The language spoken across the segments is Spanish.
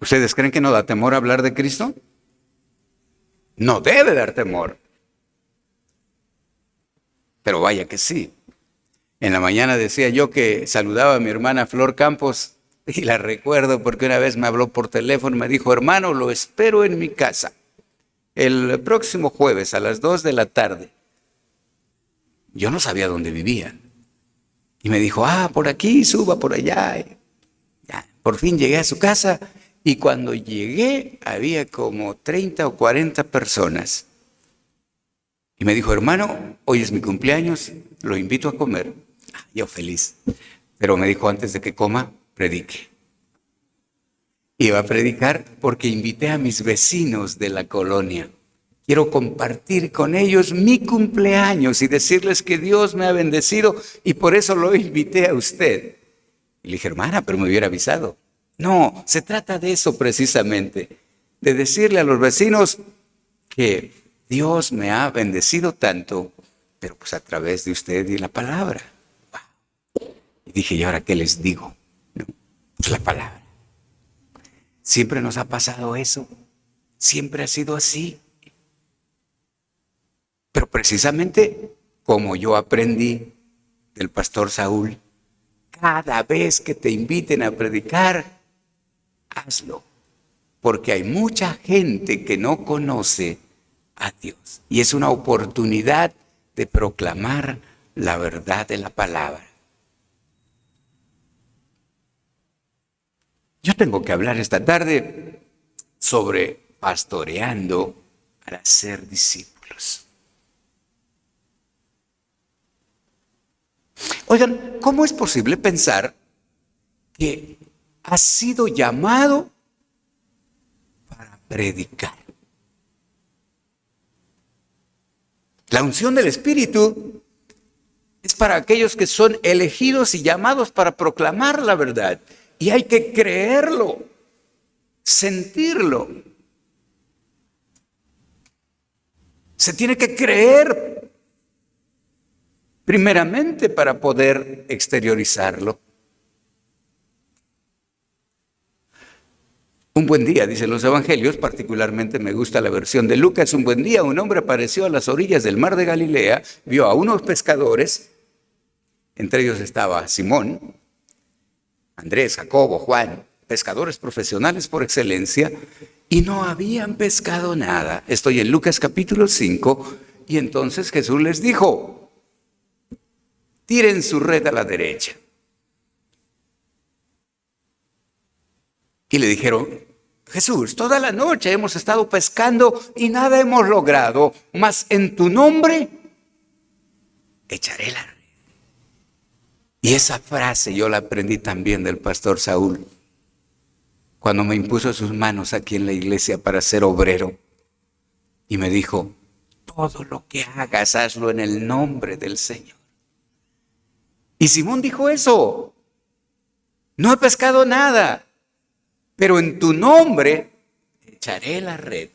¿Ustedes creen que no da temor hablar de Cristo? No debe dar temor. Pero vaya que sí. En la mañana decía yo que saludaba a mi hermana Flor Campos y la recuerdo porque una vez me habló por teléfono y me dijo: hermano, lo espero en mi casa el próximo jueves a las 2 de la tarde. Yo no sabía dónde vivían. Y me dijo: por aquí, suba por allá. Ya, por fin llegué a su casa y cuando llegué había como 30 o 40 personas. Y me dijo: hermano, hoy es mi cumpleaños, lo invito a comer. Yo feliz. Pero me dijo: antes de que coma, predique. Iba a predicar porque invité a mis vecinos de la colonia. Quiero compartir con ellos mi cumpleaños y decirles que Dios me ha bendecido y por eso lo invité a usted. Y le dije: hermana, pero me hubiera avisado. No, se trata de eso precisamente, de decirle a los vecinos que Dios me ha bendecido tanto, pero pues a través de usted y la palabra. Y dije: ¿y ahora qué les digo? No, pues la palabra. Siempre nos ha pasado eso, siempre ha sido así. Pero precisamente como yo aprendí del pastor Saúl, cada vez que te inviten a predicar, hazlo. Porque hay mucha gente que no conoce a Dios. Y es una oportunidad de proclamar la verdad de la palabra. Yo tengo que hablar esta tarde sobre pastoreando para ser discípulos. Oigan, ¿cómo es posible pensar que has sido llamado para predicar? La unción del Espíritu es para aquellos que son elegidos y llamados para proclamar la verdad. Y hay que creerlo, sentirlo. Se tiene que creer primeramente para poder exteriorizarlo. Un buen día, dicen los evangelios, particularmente me gusta la versión de Lucas. Un buen día, un hombre apareció a las orillas del mar de Galilea, vio a unos pescadores, entre ellos estaba Simón, Andrés, Jacobo, Juan, pescadores profesionales por excelencia, y no habían pescado nada. Estoy en Lucas capítulo 5, y entonces Jesús les dijo: tiren su red a la derecha. Y le dijeron: Jesús, toda la noche hemos estado pescando y nada hemos logrado, mas en tu nombre echaré la red. Y esa frase yo la aprendí también del pastor Saúl, cuando me impuso sus manos aquí en la iglesia para ser obrero. Y me dijo: todo lo que hagas, hazlo en el nombre del Señor. Y Simón dijo eso: no he pescado nada, pero en tu nombre echaré la red.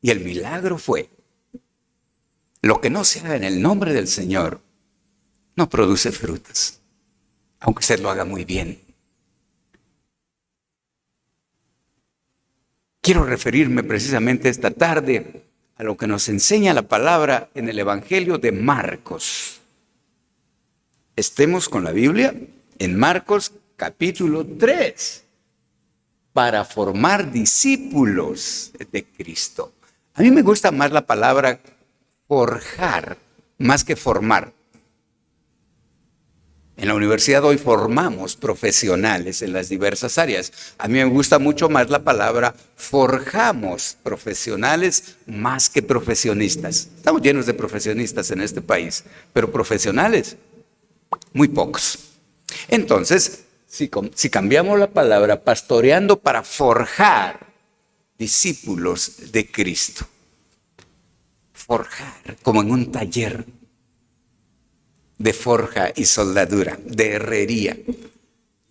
Y el milagro fue: lo que no se haga en el nombre del Señor no produce frutos, aunque usted lo haga muy bien. Quiero referirme precisamente esta tarde a lo que nos enseña la palabra en el Evangelio de Marcos. Estemos con la Biblia en Marcos capítulo 3, para formar discípulos de Cristo. A mí me gusta más la palabra forjar, más que formar. En la universidad hoy formamos profesionales en las diversas áreas. A mí me gusta mucho más la palabra forjamos profesionales más que profesionistas. Estamos llenos de profesionistas en este país, pero profesionales, muy pocos. Entonces, si cambiamos la palabra pastoreando para forjar discípulos de Cristo. Forjar, como en un taller de forja y soldadura, de herrería,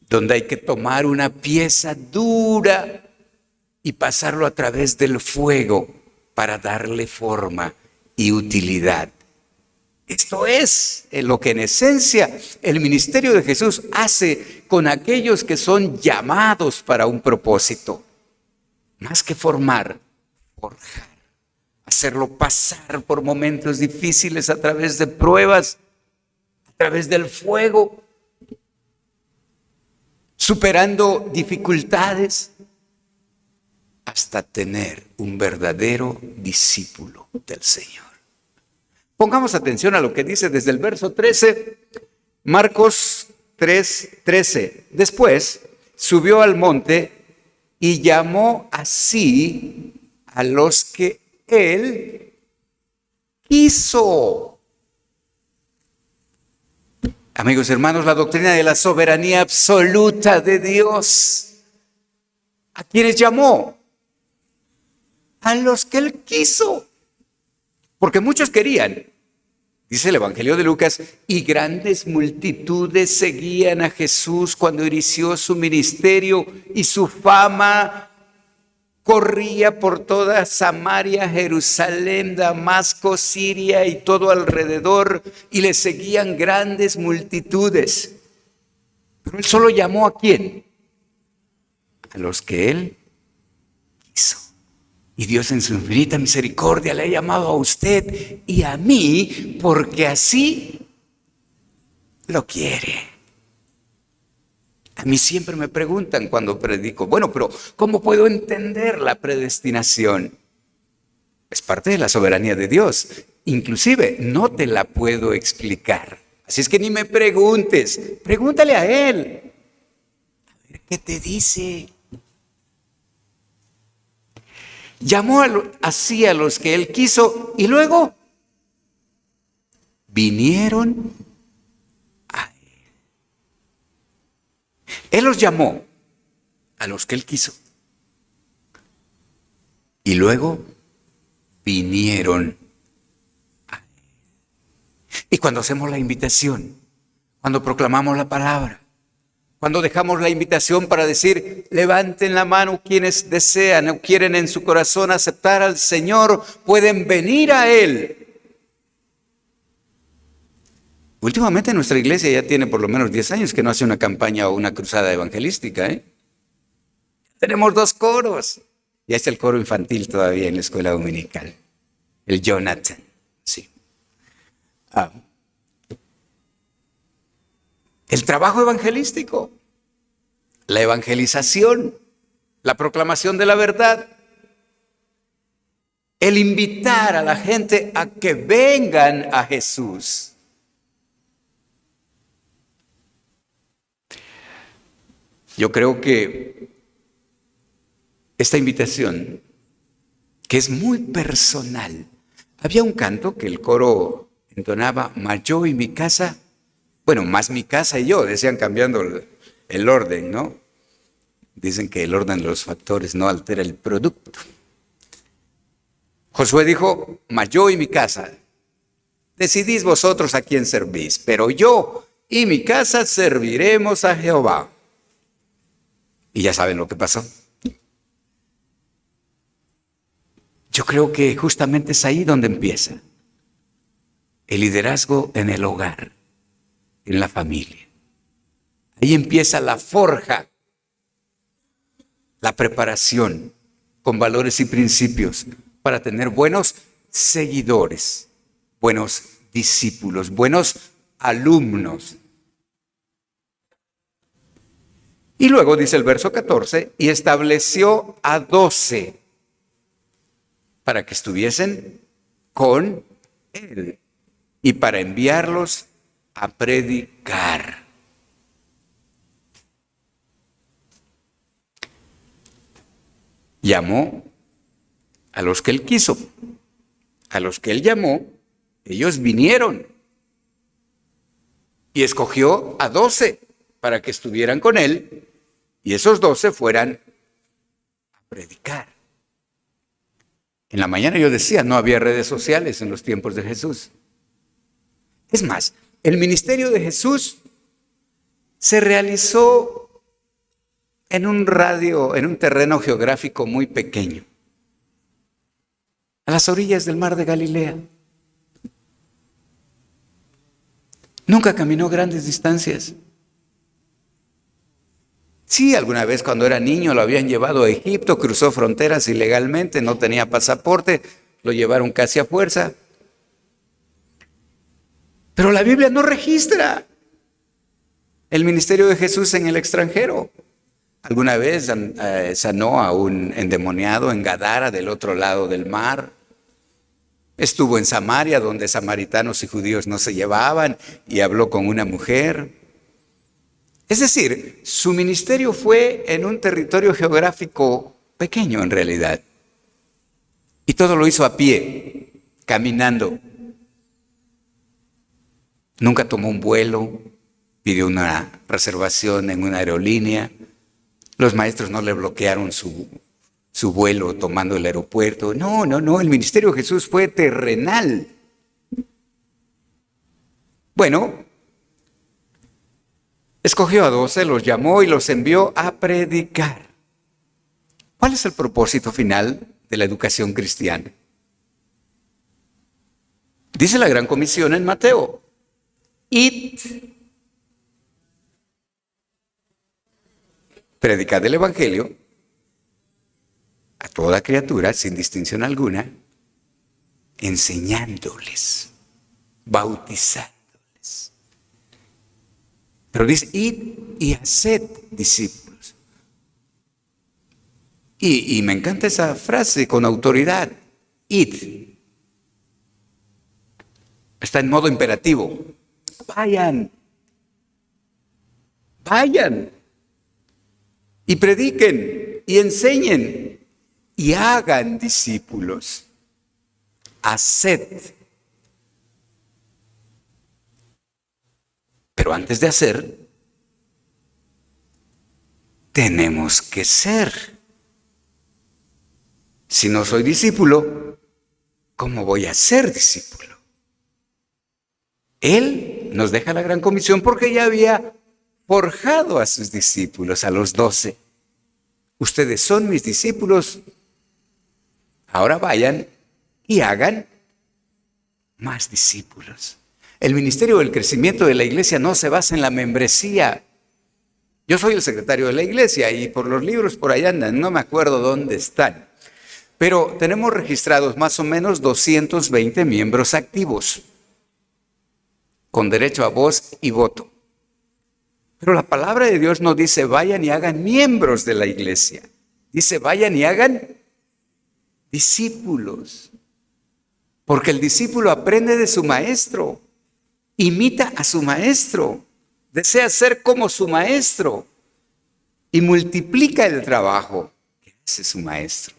donde hay que tomar una pieza dura y pasarlo a través del fuego para darle forma y utilidad. Esto es lo que en esencia el ministerio de Jesús hace con aquellos que son llamados para un propósito. más que formar, forjar, hacerlo pasar por momentos difíciles a través de pruebas, a través del fuego, superando dificultades, hasta tener un verdadero discípulo del Señor. Pongamos atención a lo que dice desde el verso 13, Marcos 3:13. Después subió al monte y llamó así a los que él quiso. Amigos hermanos, la doctrina de la soberanía absoluta de Dios. ¿A quiénes llamó? A los que él quiso. Porque muchos querían, dice el Evangelio de Lucas, y grandes multitudes seguían a Jesús cuando inició su ministerio y su fama corría por toda Samaria, Jerusalén, Damasco, Siria y todo alrededor, y le seguían grandes multitudes. Pero él solo llamó ¿a quién? A los que él quiso. Y Dios en su infinita misericordia le ha llamado a usted y a mí porque así lo quiere. A mí siempre me preguntan cuando predico, bueno, pero ¿cómo puedo entender la predestinación? Es parte de la soberanía de Dios. Inclusive no te la puedo explicar. Así es que ni me preguntes, pregúntale a Él. A ver qué te dice. Llamó así a los que Él quiso y luego vinieron a Él. Él los llamó a los que Él quiso y luego vinieron a Él. Y cuando hacemos la invitación, cuando proclamamos la palabra, cuando dejamos la invitación para decir, levanten la mano quienes desean o quieren en su corazón aceptar al Señor, pueden venir a Él. Últimamente nuestra iglesia ya tiene por lo menos 10 años que no hace una campaña o una cruzada evangelística. Tenemos 2 coros. Ya está el coro infantil todavía en la escuela dominical. El Jonathan, sí. El trabajo evangelístico, la evangelización, la proclamación de la verdad, el invitar a la gente a que vengan a Jesús. Yo creo que esta invitación, que es muy personal, había un canto que el coro entonaba, mas yo y mi casa. Bueno, más mi casa y yo, decían cambiando el orden, ¿no? Dicen que el orden de los factores no altera el producto. Josué dijo, mas yo y mi casa, decidís vosotros a quién servís, pero yo y mi casa serviremos a Jehová. Y ya saben lo que pasó. Yo creo que justamente es ahí donde empieza el liderazgo en el hogar, en la familia. Ahí empieza la forja, la preparación con valores y principios para tener buenos seguidores, buenos discípulos, buenos alumnos. Y luego dice el verso 14, y estableció a 12 para que estuviesen con él y para enviarlos a predicar. Llamó a los que él quiso, a los que él llamó, ellos vinieron y escogió a 12 para que estuvieran con él y esos 12 fueran a predicar. En la mañana yo decía, no había redes sociales en los tiempos de Jesús. Es más, el ministerio de Jesús se realizó en un terreno geográfico muy pequeño, a las orillas del mar de Galilea. Nunca caminó grandes distancias. Sí, alguna vez cuando era niño lo habían llevado a Egipto, cruzó fronteras ilegalmente, no tenía pasaporte, lo llevaron casi a fuerza. Pero la Biblia no registra el ministerio de Jesús en el extranjero. Alguna vez sanó a un endemoniado en Gadara, del otro lado del mar. Estuvo en Samaria, donde samaritanos y judíos no se llevaban, y habló con una mujer. Es decir, su ministerio fue en un territorio geográfico pequeño en realidad. Y todo lo hizo a pie, caminando. Nunca tomó un vuelo, pidió una reservación en una aerolínea. Los maestros no le bloquearon su vuelo tomando el aeropuerto. No, el ministerio de Jesús fue terrenal. Bueno, escogió a 12, los llamó y los envió a predicar. ¿Cuál es el propósito final de la educación cristiana? Dice la Gran Comisión en Mateo: id, predicad el Evangelio a toda criatura, sin distinción alguna, enseñándoles, bautizándoles. Pero dice, id y haced discípulos. Y me encanta esa frase, con autoridad, id. Está en modo imperativo. Vayan y prediquen y enseñen y hagan discípulos. Haced. Pero antes de hacer, tenemos que ser. Si no soy discípulo, ¿cómo voy a ser discípulo? Él nos deja la gran comisión porque ya había forjado a sus discípulos, a los 12. Ustedes son mis discípulos. Ahora vayan y hagan más discípulos. El ministerio del crecimiento de la iglesia no se basa en la membresía. Yo soy el secretario de la iglesia y por los libros por allá andan, no me acuerdo dónde están. Pero tenemos registrados más o menos 220 miembros activos, con derecho a voz y voto. Pero la palabra de Dios no dice vayan y hagan miembros de la iglesia. Dice vayan y hagan discípulos. Porque el discípulo aprende de su maestro, imita a su maestro, desea ser como su maestro y multiplica el trabajo que hace su maestro.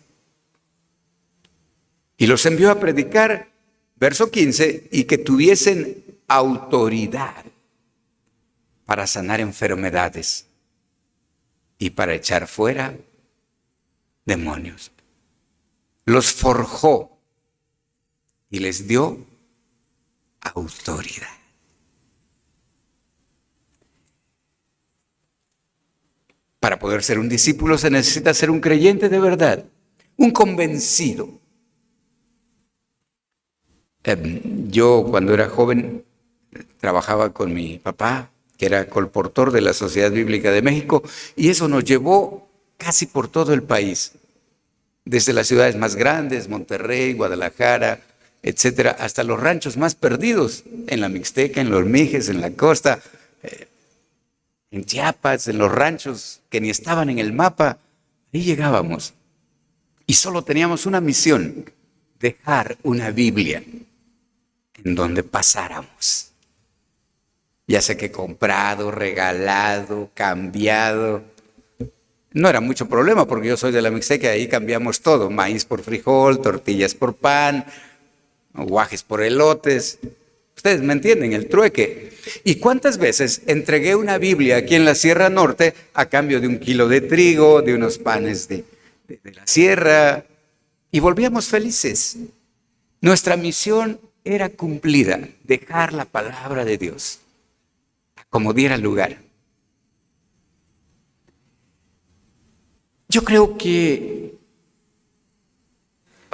Y los envió a predicar, verso 15, y que tuviesen autoridad para sanar enfermedades y para echar fuera demonios. Los forjó y les dio autoridad. Para poder ser un discípulo se necesita ser un creyente de verdad, un convencido. Yo cuando era joven trabajaba con mi papá, que era colportor de la Sociedad Bíblica de México, y eso nos llevó casi por todo el país, desde las ciudades más grandes, Monterrey, Guadalajara, etcétera, hasta los ranchos más perdidos, en la Mixteca, en los Mijes, en la costa, en Chiapas, en los ranchos que ni estaban en el mapa. Ahí llegábamos y solo teníamos una misión: dejar una Biblia en donde pasáramos. Ya sé que comprado, regalado, cambiado. No era mucho problema porque yo soy de la Mixteca y ahí cambiamos todo: maíz por frijol, tortillas por pan, guajes por elotes. Ustedes me entienden, el trueque. ¿Y cuántas veces entregué una Biblia aquí en la Sierra Norte a cambio de 1 kilo de trigo, de unos panes de la sierra? Y volvíamos felices. Nuestra misión era cumplida: dejar la palabra de Dios como diera lugar. Yo creo que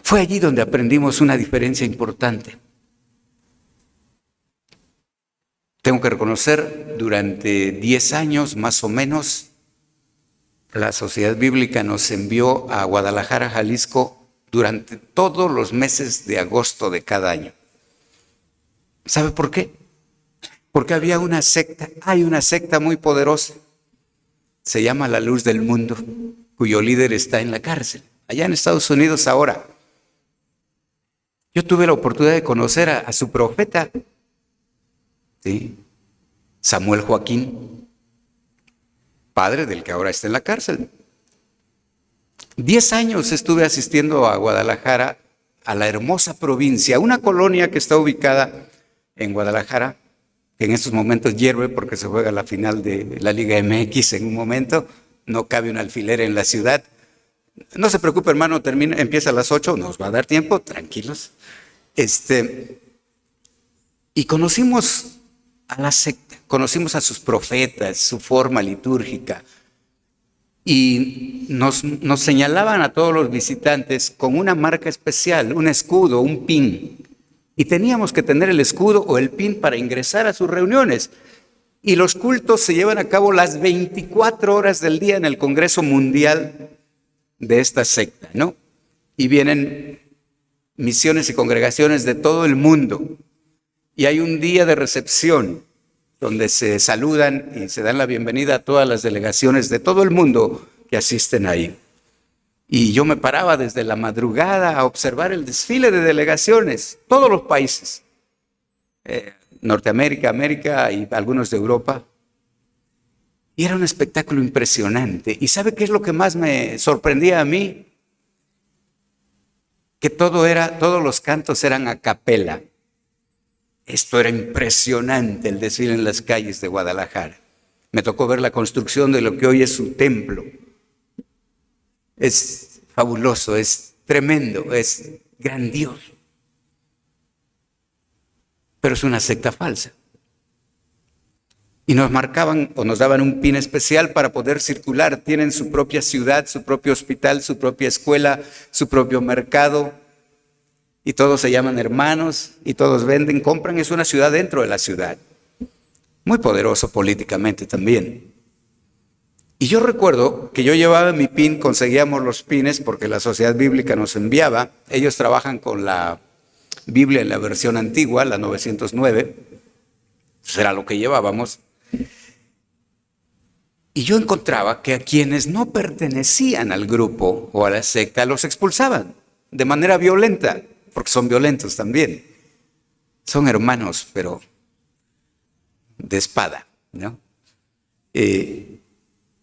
fue allí donde aprendimos una diferencia importante. Tengo que reconocer, durante 10 años más o menos, la Sociedad Bíblica nos envió a Guadalajara, Jalisco, durante todos los meses de agosto de cada año. ¿Sabe por qué? Porque había una secta, hay una secta muy poderosa, se llama La Luz del Mundo, cuyo líder está en la cárcel, allá en Estados Unidos ahora. Yo tuve la oportunidad de conocer a su profeta, ¿sí? Samuel Joaquín, padre del que ahora está en la cárcel. 10 años estuve asistiendo a Guadalajara, a la hermosa provincia, una colonia que está ubicada en Guadalajara, que en estos momentos hierve porque se juega la final de la Liga MX en un momento, no cabe un alfiler en la ciudad. No se preocupe, hermano, empieza a las 8, nos va a dar tiempo, tranquilos. Y conocimos a la secta, conocimos a sus profetas, su forma litúrgica, y nos señalaban a todos los visitantes con una marca especial, un escudo, un pin. Y teníamos que tener el escudo o el pin para ingresar a sus reuniones. Y los cultos se llevan a cabo las 24 horas del día en el Congreso Mundial de esta secta, ¿no? Y vienen misiones y congregaciones de todo el mundo. Y hay un día de recepción donde se saludan y se dan la bienvenida a todas las delegaciones de todo el mundo que asisten ahí. Y yo me paraba desde la madrugada a observar el desfile de delegaciones, todos los países, Norteamérica, América y algunos de Europa. Y era un espectáculo impresionante. ¿Y sabe qué es lo que más me sorprendía a mí? Que todos los cantos eran a capela. Esto era impresionante, el desfile en las calles de Guadalajara. Me tocó ver la construcción de lo que hoy es su templo. Es fabuloso, es tremendo, es grandioso. Pero es una secta falsa. Y nos marcaban o nos daban un pin especial para poder circular. Tienen su propia ciudad, su propio hospital, su propia escuela, su propio mercado. Y todos se llaman hermanos y todos venden, compran. Es una ciudad dentro de la ciudad. Muy poderoso políticamente también. Y yo recuerdo que yo llevaba mi pin, conseguíamos los pines porque la Sociedad Bíblica nos enviaba. Ellos trabajan con la Biblia en la versión antigua, la 909. Será lo que llevábamos. Y yo encontraba que a quienes no pertenecían al grupo o a la secta los expulsaban de manera violenta, porque son violentos también. Son hermanos, pero de espada, ¿no?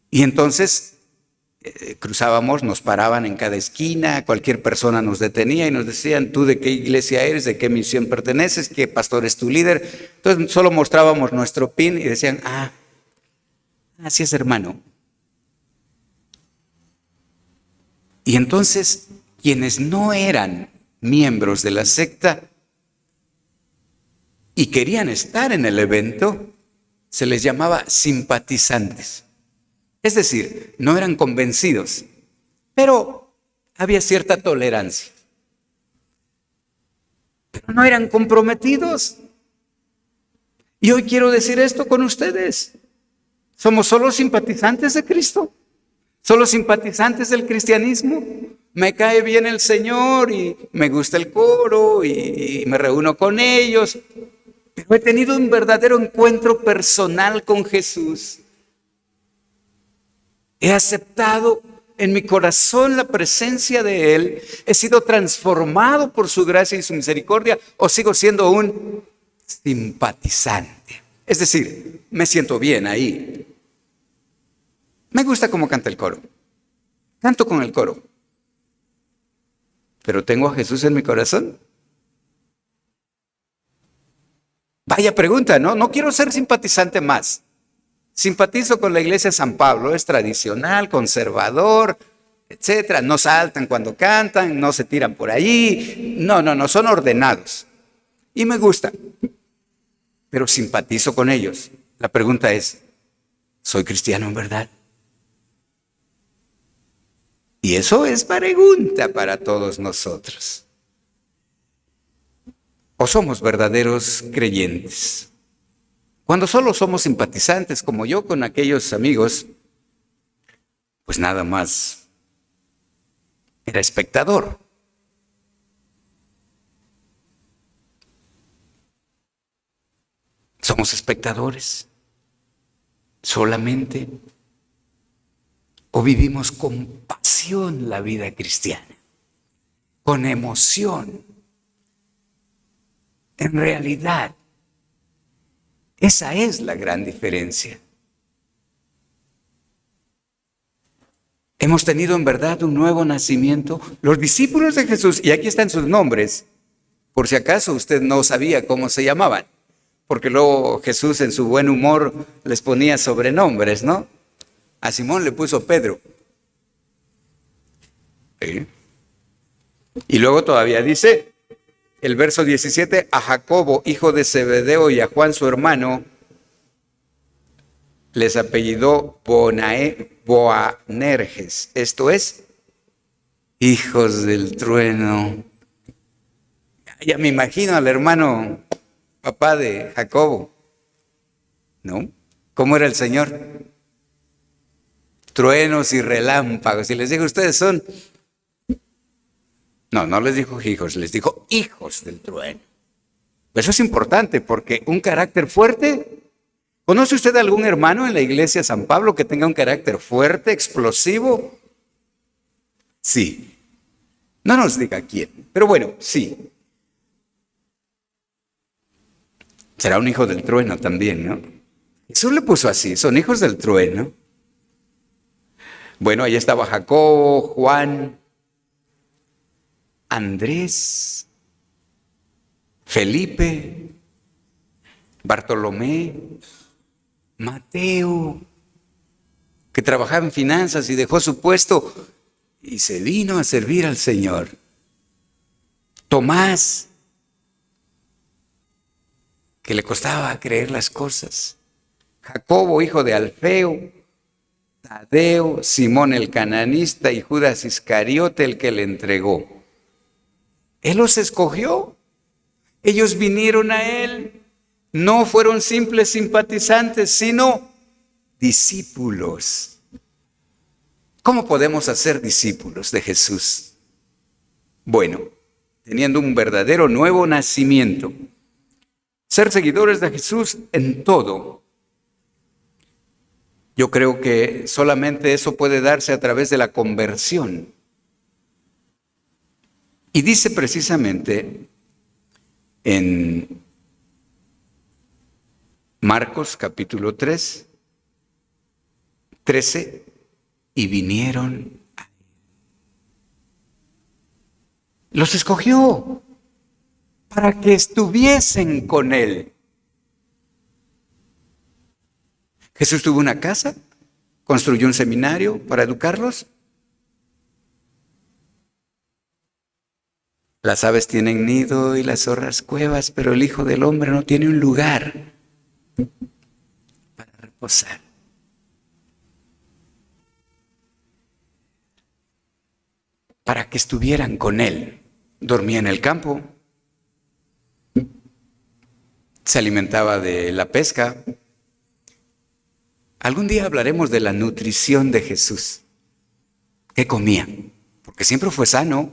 Y entonces cruzábamos, nos paraban en cada esquina, cualquier persona nos detenía y nos decían, ¿tú de qué iglesia eres? ¿De qué misión perteneces? ¿Qué pastor es tu líder? Entonces solo mostrábamos nuestro pin y decían, así es, hermano. Y entonces quienes no eran miembros de la secta y querían estar en el evento, se les llamaba simpatizantes. Es decir, no eran convencidos, pero había cierta tolerancia. Pero no eran comprometidos. Y hoy quiero decir esto con ustedes. ¿Somos solo simpatizantes de Cristo? ¿Solo simpatizantes del cristianismo? Me cae bien el Señor y me gusta el coro y me reúno con ellos. Pero he tenido un verdadero encuentro personal con Jesús. He aceptado en mi corazón la presencia de Él. He sido transformado por su gracia y su misericordia. ¿O sigo siendo un simpatizante? Es decir, me siento bien ahí. Me gusta cómo canta el coro. Canto con el coro. Pero tengo a Jesús en mi corazón. Vaya pregunta, ¿no? No quiero ser simpatizante más. Simpatizo con la iglesia de San Pablo, es tradicional, conservador, etcétera. No saltan cuando cantan, no se tiran por allí. No, son ordenados. Y me gusta. Pero simpatizo con ellos. La pregunta es, ¿soy cristiano en verdad? Y eso es pregunta para todos nosotros. ¿O somos verdaderos creyentes? Cuando solo somos simpatizantes, como yo con aquellos amigos, pues nada más era espectador. Somos espectadores solamente, o vivimos con pasión la vida cristiana, con emoción. En realidad, esa es la gran diferencia. Hemos tenido en verdad un nuevo nacimiento. Los discípulos de Jesús, y aquí están sus nombres, por si acaso usted no sabía cómo se llamaban, porque luego Jesús en su buen humor les ponía sobrenombres, ¿no? A Simón le puso Pedro. ¿Sí? Y luego todavía dice, el verso 17, a Jacobo, hijo de Zebedeo, y a Juan, su hermano, les apellidó Boanerges, esto es, hijos del trueno. Ya me imagino al hermano papá de Jacobo, ¿no? ¿Cómo era el Señor? Truenos y relámpagos. Y les dijo, ustedes son... No les dijo hijos, les dijo hijos del trueno. Eso es importante porque un carácter fuerte... ¿Conoce usted algún hermano en la iglesia San Pablo que tenga un carácter fuerte, explosivo? Sí. No nos diga quién, pero bueno, sí. Será un hijo del trueno también, ¿no? Jesús le puso así, son hijos del trueno. Bueno, ahí estaba Jacobo, Juan, Andrés, Felipe, Bartolomé, Mateo, que trabajaba en finanzas y dejó su puesto y se vino a servir al Señor. Tomás, que le costaba creer las cosas. Jacobo, hijo de Alfeo, Tadeo, Simón el cananista y Judas Iscariote, el que le entregó. Él los escogió. Ellos vinieron a él. No fueron simples simpatizantes, sino discípulos. ¿Cómo podemos hacer discípulos de Jesús? Bueno, teniendo un verdadero nuevo nacimiento. Ser seguidores de Jesús en todo. Yo creo que solamente eso puede darse a través de la conversión. Y dice precisamente en Marcos capítulo 3, 13, y vinieron a él. Los escogió para que estuviesen con él. Jesús tuvo una casa, construyó un seminario para educarlos. Las aves tienen nido y las zorras cuevas, pero el Hijo del Hombre no tiene un lugar para reposar. Para que estuvieran con él. Dormía en el campo, se alimentaba de la pesca. Algún día hablaremos de la nutrición de Jesús. ¿Qué comía? Porque siempre fue sano.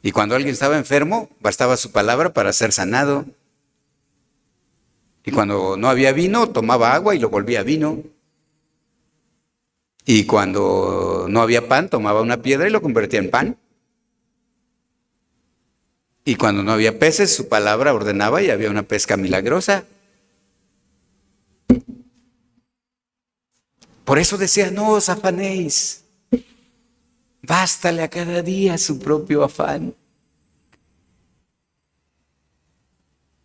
Y cuando alguien estaba enfermo, bastaba su palabra para ser sanado. Y cuando no había vino, tomaba agua y lo volvía vino. Y cuando no había pan, tomaba una piedra y lo convertía en pan. Y cuando no había peces, su palabra ordenaba y había una pesca milagrosa. Por eso decía, no os afanéis. Bástale a cada día su propio afán.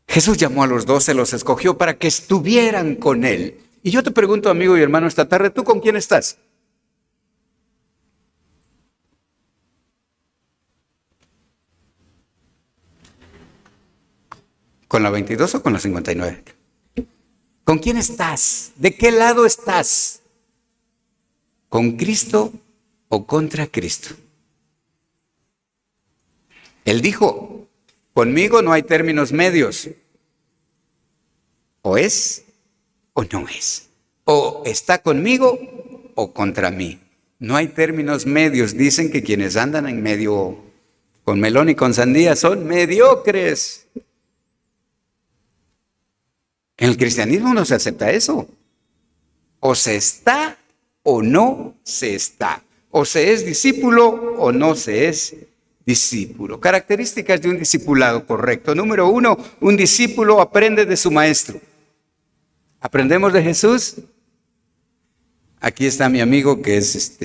Jesús llamó a los 12, los escogió para que estuvieran con él. Y yo te pregunto, amigo y hermano, esta tarde, ¿tú con quién estás? ¿Con la 22 o con la 59? ¿Con quién estás? ¿De qué lado estás? ¿Con Cristo o contra Cristo? Él dijo, conmigo no hay términos medios. O es o no es. O está conmigo o contra mí. No hay términos medios. Dicen que quienes andan en medio con melón y con sandía son mediocres. En el cristianismo no se acepta eso. O se está o no se está. O se es discípulo o no se es discípulo. Características de un discipulado correcto. Número 1, un discípulo aprende de su maestro. ¿Aprendemos de Jesús? Aquí está mi amigo que es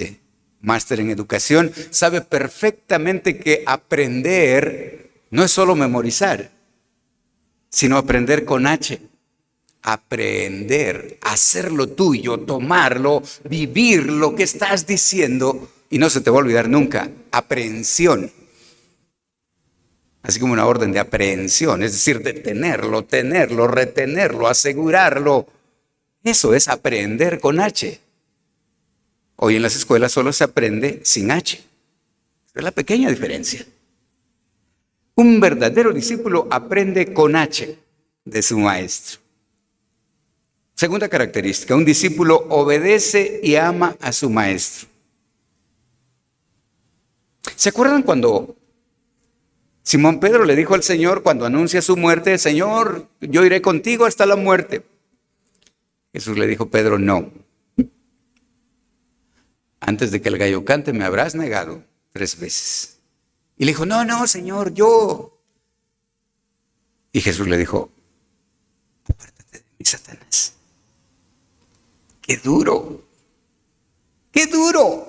máster en educación. Sabe perfectamente que aprender no es solo memorizar, sino aprender con H. Aprender, hacerlo tuyo, tomarlo, vivir lo que estás diciendo y no se te va a olvidar nunca. Aprehensión. Así como una orden de aprehensión, es decir, detenerlo, tenerlo, retenerlo, asegurarlo. Eso es aprender con H. Hoy en las escuelas solo se aprende sin H. Es la pequeña diferencia. Un verdadero discípulo aprende con H de su maestro. Segunda característica, un discípulo obedece y ama a su maestro. ¿Se acuerdan cuando Simón Pedro le dijo al Señor cuando anuncia su muerte, Señor, yo iré contigo hasta la muerte? Jesús le dijo, Pedro, no. Antes de que el gallo cante me habrás negado 3 veces. Y le dijo, no, Señor, yo. Y Jesús le dijo, apártate de mí, Satanás. ¡Qué duro! ¡Qué duro!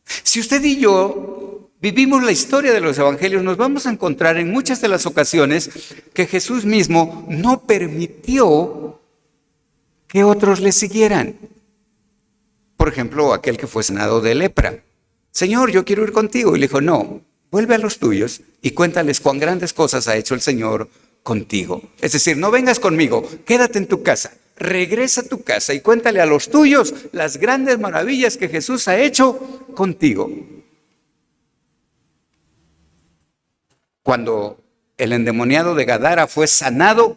Si usted y yo vivimos la historia de los evangelios, nos vamos a encontrar en muchas de las ocasiones que Jesús mismo no permitió que otros le siguieran. Por ejemplo, aquel que fue sanado de lepra. Señor, yo quiero ir contigo. Y le dijo, no, vuelve a los tuyos y cuéntales cuán grandes cosas ha hecho el Señor contigo. Es decir, no vengas conmigo, quédate en tu casa. Regresa a tu casa y cuéntale a los tuyos las grandes maravillas que Jesús ha hecho contigo. Cuando el endemoniado de Gadara fue sanado,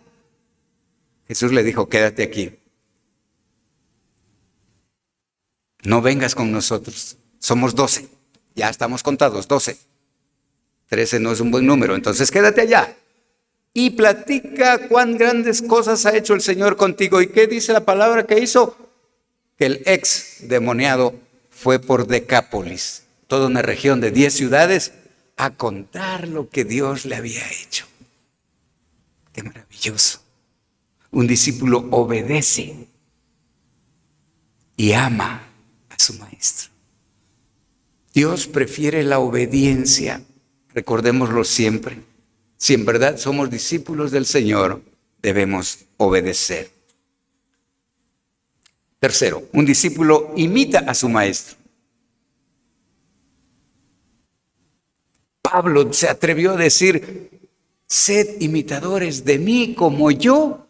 Jesús le dijo, quédate aquí. No vengas con nosotros. Somos 12. Ya estamos contados, 12. 13 no es un buen número, entonces quédate allá. Y platica cuán grandes cosas ha hecho el Señor contigo. ¿Y qué dice la palabra que hizo? Que el ex demoniado fue por Decápolis, toda una región de 10 ciudades, a contar lo que Dios le había hecho. ¡Qué maravilloso! Un discípulo obedece y ama a su maestro. Dios prefiere la obediencia, recordémoslo siempre. Si en verdad somos discípulos del Señor, debemos obedecer. Tercero, un discípulo imita a su maestro. Pablo se atrevió a decir, sed imitadores de mí como yo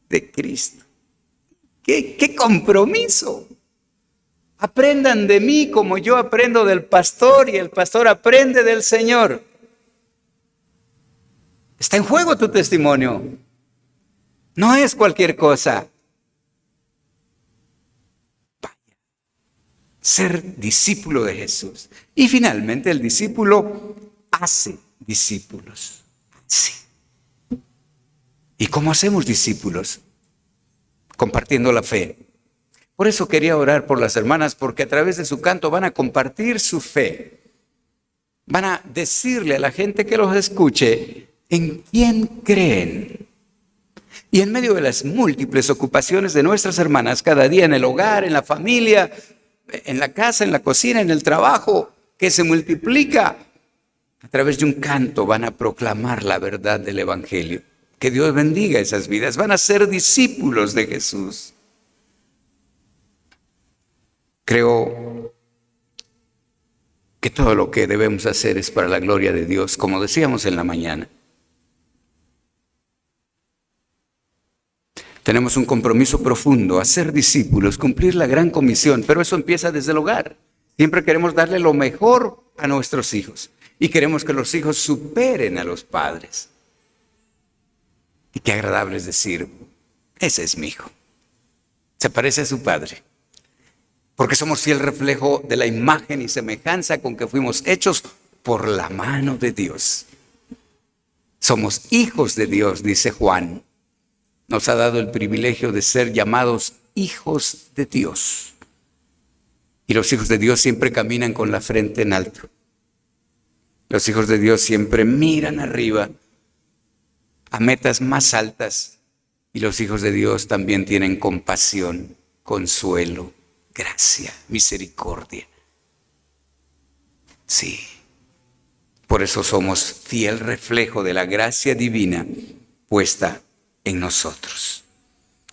de Cristo. ¡Qué compromiso! Aprendan de mí como yo aprendo del pastor y el pastor aprende del Señor. Está en juego tu testimonio. No es cualquier cosa. Vaya. Ser discípulo de Jesús. Y finalmente el discípulo hace discípulos. Sí. ¿Y cómo hacemos discípulos? Compartiendo la fe. Por eso quería orar por las hermanas, porque a través de su canto van a compartir su fe. Van a decirle a la gente que los escuche en quién creen. Y en medio de las múltiples ocupaciones de nuestras hermanas, cada día en el hogar, en la familia, en la casa, en la cocina, en el trabajo, que se multiplica, a través de un canto van a proclamar la verdad del Evangelio. Que Dios bendiga esas vidas. Van a ser discípulos de Jesús. Creo que todo lo que debemos hacer es para la gloria de Dios, como decíamos en la mañana. Tenemos un compromiso profundo, hacer discípulos, cumplir la gran comisión, pero eso empieza desde el hogar. Siempre queremos darle lo mejor a nuestros hijos y queremos que los hijos superen a los padres. Y qué agradable es decir, ese es mi hijo, se parece a su padre. porque somos fiel reflejo de la imagen y semejanza con que fuimos hechos por la mano de Dios. Somos hijos de Dios, dice Juan. Nos ha dado el privilegio de ser llamados hijos de Dios. Y los hijos de Dios siempre caminan con la frente en alto. Los hijos de Dios siempre miran arriba a metas más altas. Y los hijos de Dios también tienen compasión, consuelo, gracia, misericordia. Sí, por eso somos fiel reflejo de la gracia divina puesta en nosotros.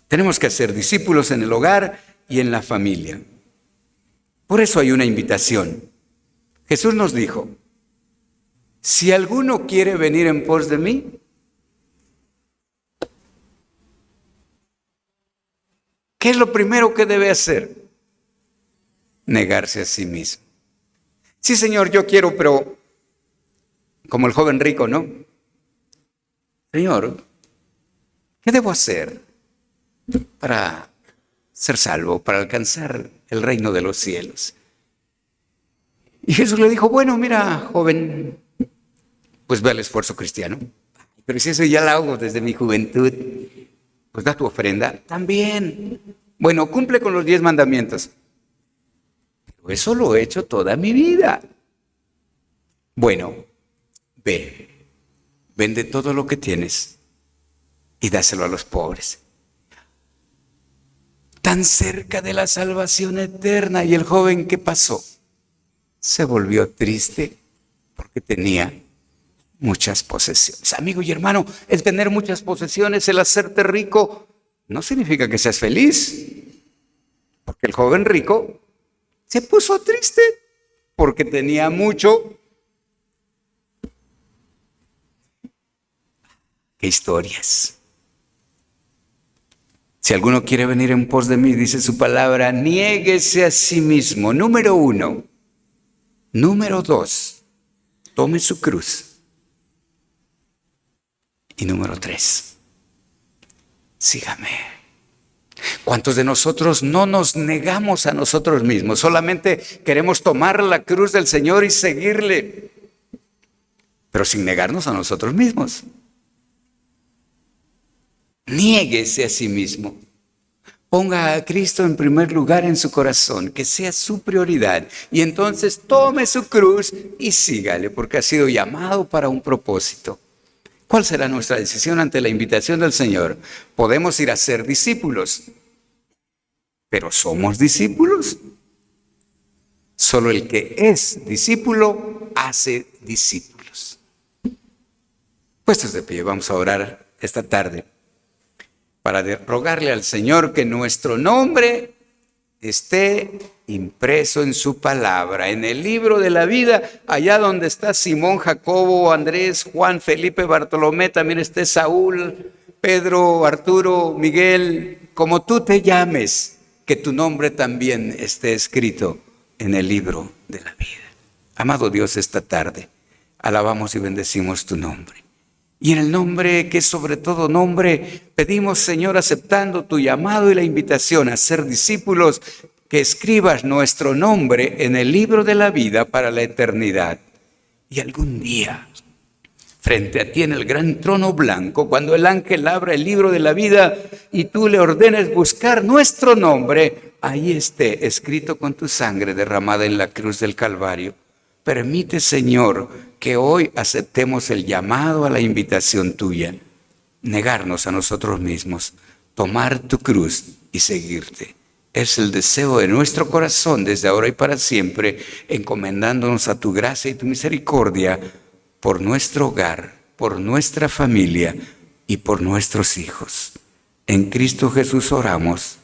Tenemos que ser discípulos en el hogar y en la familia. Por eso hay una invitación. Jesús nos dijo, si alguno quiere venir en pos de mí, ¿qué es lo primero que debe hacer? Negarse a sí mismo. Sí, Señor, yo quiero, pero como el joven rico, ¿no? Señor, ¿qué debo hacer para ser salvo, para alcanzar el reino de los cielos? Y Jesús le dijo, bueno, mira, joven, pues ve al esfuerzo cristiano. Pero si eso ya lo hago desde mi juventud, pues da tu ofrenda también. Bueno, cumple con los 10 mandamientos. Pero eso lo he hecho toda mi vida. Bueno, ve, vende todo lo que tienes y dáselo a los pobres. Tan cerca de la salvación eterna. ¿Y el joven qué pasó? Se volvió triste porque tenía muchas posesiones. Amigo y hermano, el tener muchas posesiones, el hacerte rico, no significa que seas feliz. Porque el joven rico se puso triste porque tenía mucho. ¡Qué historias! Si alguno quiere venir en pos de mí, dice su palabra, niéguese a sí mismo. Número 1. Número 2, tome su cruz. Y número 3, sígame. ¿Cuántos de nosotros no nos negamos a nosotros mismos? Solamente queremos tomar la cruz del Señor y seguirle, pero sin negarnos a nosotros mismos. Niéguese a sí mismo. Ponga a Cristo en primer lugar en su corazón, que sea su prioridad. Y entonces tome su cruz y sígale, porque ha sido llamado para un propósito. ¿Cuál será nuestra decisión ante la invitación del Señor? Podemos ir a ser discípulos, pero ¿somos discípulos? Solo el que es discípulo hace discípulos. Puestos de pie, vamos a orar esta tarde para rogarle al Señor que nuestro nombre esté impreso en su palabra, en el libro de la vida, allá donde está Simón, Jacobo, Andrés, Juan, Felipe, Bartolomé, también esté Saúl, Pedro, Arturo, Miguel, como tú te llames, que tu nombre también esté escrito en el libro de la vida. Amado Dios, esta tarde alabamos y bendecimos tu nombre. Y en el nombre que es sobre todo nombre, pedimos, Señor, aceptando tu llamado y la invitación a ser discípulos, que escribas nuestro nombre en el libro de la vida para la eternidad. Y algún día, frente a ti en el gran trono blanco, cuando el ángel abra el libro de la vida y tú le ordenes buscar nuestro nombre, ahí esté escrito con tu sangre derramada en la cruz del Calvario. Permite, Señor, que hoy aceptemos el llamado a la invitación tuya, negarnos a nosotros mismos, tomar tu cruz y seguirte. Es el deseo de nuestro corazón desde ahora y para siempre, encomendándonos a tu gracia y tu misericordia por nuestro hogar, por nuestra familia y por nuestros hijos. En Cristo Jesús oramos.